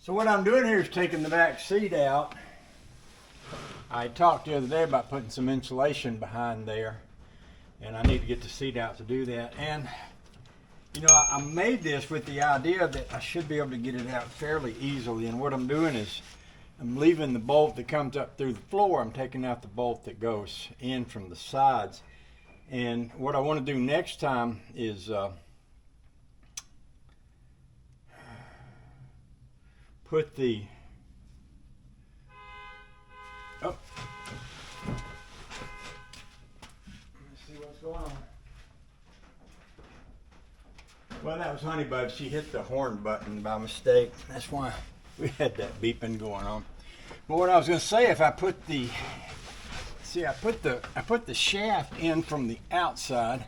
So what I'm doing here is taking the back seat out. I talked the other day about putting some insulation behind there, and I need to get the seat out to do that. And you know, I made this with the idea that I should be able to get it out fairly easily. And what I'm doing is I'm leaving the bolt that comes up through the floor. I'm taking out the bolt that goes in from the sides. And what I want to do next time is put the let's see what's going on. Well, that was Honeybud. She hit the horn button by mistake. That's why we had that beeping going on. But what I was going to say, if I put the I put the shaft in from the outside.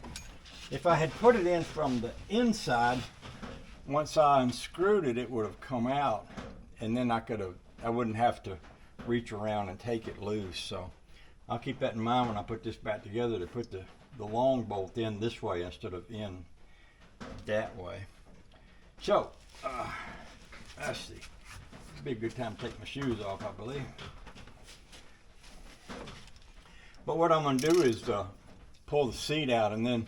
If I had put it in from the inside, once I unscrewed it, it would have come out, and then I wouldn't have to reach around and take it loose. So I'll keep that in mind when I put this back together, to put the long bolt in this way instead of in that way. So let's see. It'd be a good time to take my shoes off, I believe. But what I'm going to do is pull the seat out and then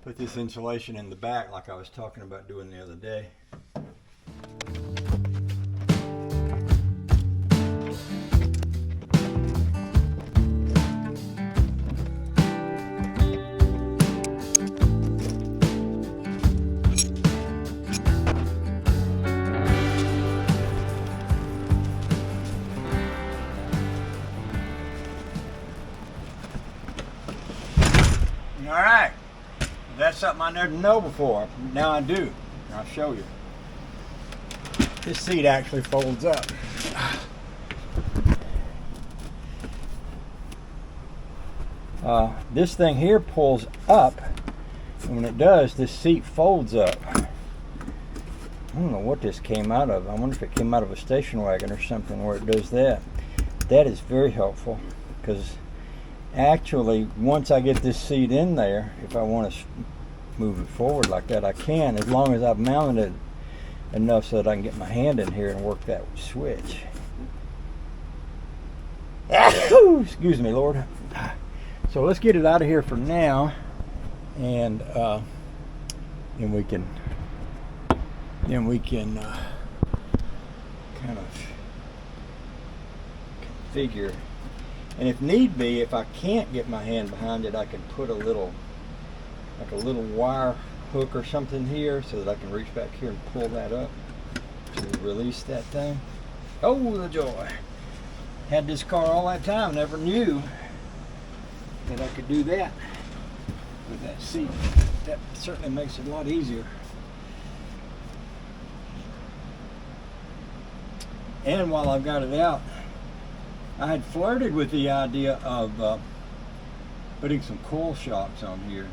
put this insulation in the back like I was talking about doing the other day. All right, that's something I never know before. Now I do. I'll show you. This seat actually folds up. This thing here pulls up, and when it does, this seat folds up. I don't know what this came out of. I wonder if it came out of a station wagon or something where it does that. That is very helpful, because actually, once I get this seat in there, if I want to move it forward like that, I can, as long as I've mounted it enough so that I can get my hand in here and work that switch. Excuse me, Lord. So let's get it out of here for now, and we can kind of configure. And if need be, if I can't get my hand behind it, I can put a little wire hook or something here so that I can reach back here and pull that up to release that thing. Oh, the joy. Had this car all that time, never knew that I could do that with that seat. That certainly makes it a lot easier. And while I've got it out, I had flirted with the idea of putting some coil shocks on here,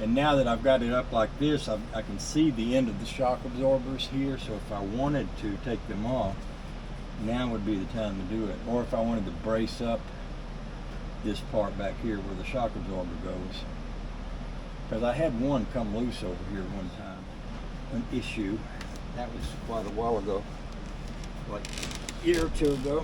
and now that I've got it up like this, I can see the end of the shock absorbers here, so if I wanted to take them off, now would be the time to do it. Or if I wanted to brace up this part back here where the shock absorber goes, because I had one come loose over here one time, an issue. That was quite a while ago, like a year or two ago.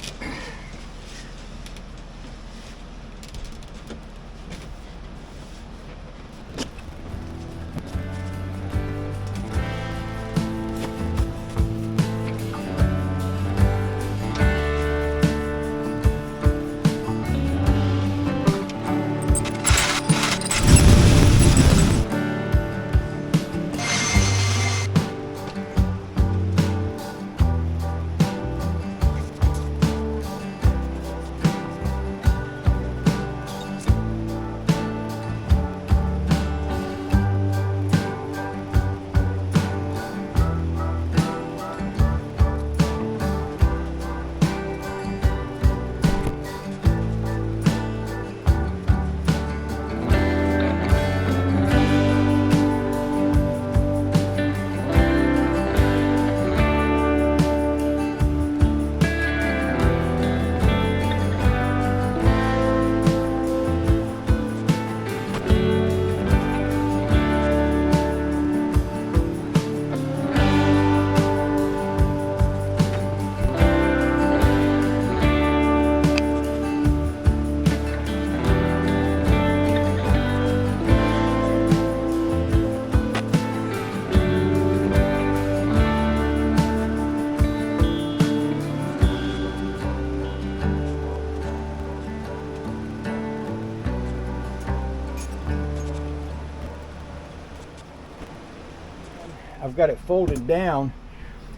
I've got it folded down,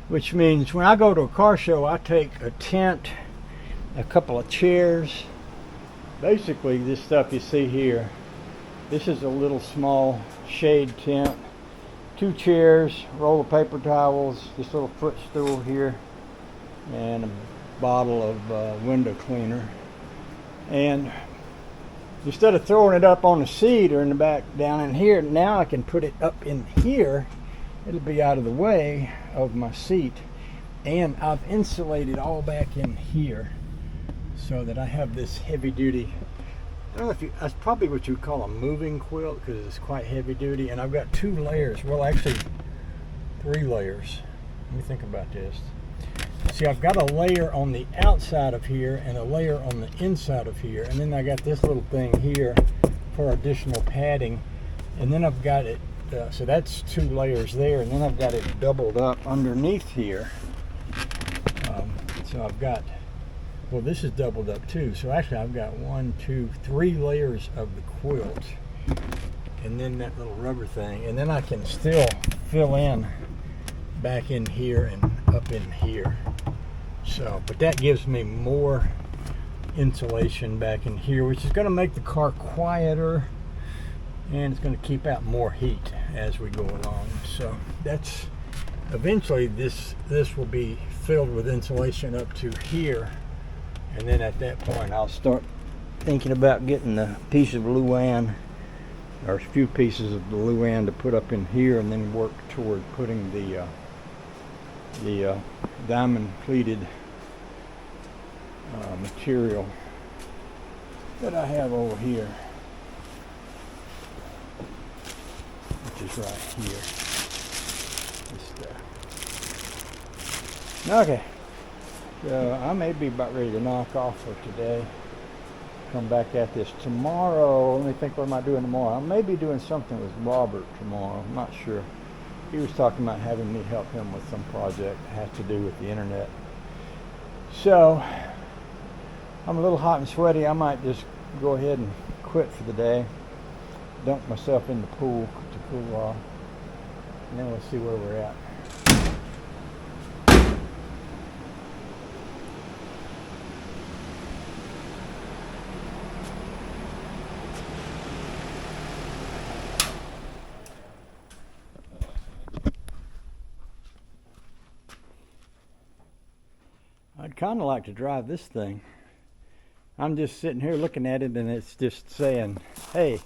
which means when I go to a car show, I take a tent, a couple of chairs. Basically, this stuff you see here, this is a little small shade tent, 2 chairs, roll of paper towels, this little footstool here, and a bottle of window cleaner. And instead of throwing it up on the seat or in the back down in here, now I can put it up in here. It'll be out of the way of my seat, and I've insulated all back in here so that I have this heavy duty, I don't know if you, that's probably what you would call a moving quilt, because it's quite heavy duty. And I've got 2 layers, well actually 3 layers. Let me think about this. See, I've got a layer on the outside of here and a layer on the inside of here, and then I got this little thing here for additional padding, and then I've got it, so that's 2 layers there, and then I've got it doubled up underneath here. So I've got, well, this is doubled up too, so actually I've got 1, 2, 3 layers of the quilt, and then that little rubber thing, and then I can still fill in back in here and up in here. So, but that gives me more insulation back in here, which is going to make the car quieter, and it's going to keep out more heat as we go along. So that's, eventually this will be filled with insulation up to here, and then at that point I'll start thinking about getting a piece of Luan, or a few pieces of the Luan, to put up in here, and then work toward putting the diamond pleated material that I have over here, which is right here. This stuff. Okay, so I may be about ready to knock off for today. Come back at this tomorrow. Let me think, what am I doing tomorrow? I may be doing something with Robert tomorrow. I'm not sure. He was talking about having me help him with some project that has to do with the internet. So I'm a little hot and sweaty. I might just go ahead and quit for the day, dunk myself in the pool to cool off, and then we'll see where we're at. I'd kind of like to drive this thing. I'm just sitting here looking at it, and it's just saying, hey,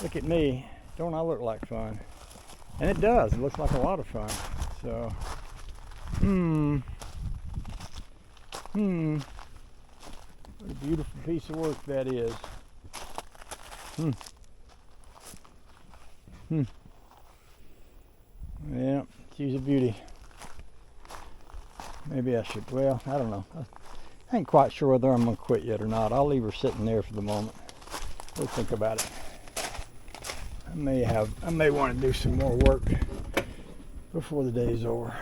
look at me, don't I look like fun? And it does, it looks like a lot of fun. So what a beautiful piece of work that is. Yeah, she's a beauty. Maybe I should, well, I don't know. I ain't quite sure whether I'm going to quit yet or not. I'll leave her sitting there for the moment. We'll think about it. I may want to do some more work before the day's over.